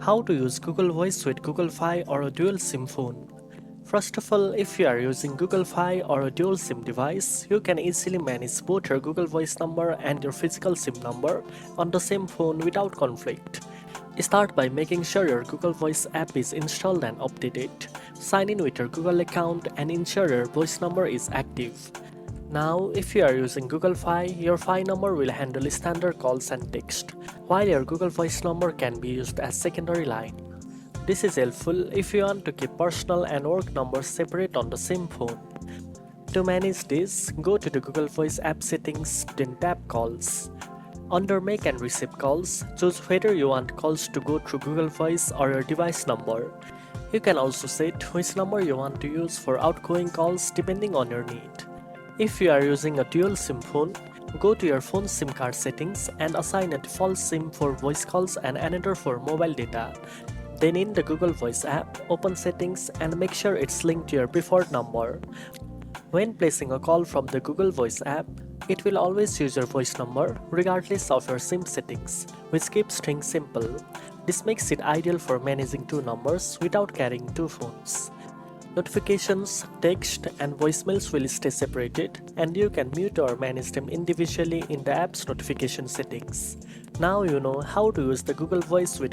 How to use Google Voice with Google Fi or a dual SIM phone. First of all, if you are using Google Fi or a dual SIM device, you can easily manage both your Google Voice number and your physical SIM number on the same phone without conflict. Start by making sure your Google Voice app is installed and updated. Sign in with your Google account and ensure your voice number is active. Now, if you are using Google Fi, your Fi number will handle standard calls and text, while your Google Voice number can be used as secondary line. This is helpful if you want to keep personal and work numbers separate on the same phone. To manage this, go to the Google Voice app settings, then tap Calls. Under Make and Receive Calls, choose whether you want calls to go through Google Voice or your device number. You can also set which number you want to use for outgoing calls depending on your need. If you are using a dual SIM phone, go to your phone's SIM card settings and assign a default SIM for voice calls and another for mobile data. Then in the Google Voice app, open Settings and make sure it's linked to your preferred number. When placing a call from the Google Voice app, it will always use your voice number regardless of your SIM settings, which keeps things simple. This makes it ideal for managing two numbers without carrying two phones. Notifications, text, and voicemails will stay separated, and you can mute or manage them individually in the app's notification settings. Now you know how to use the Google Voice with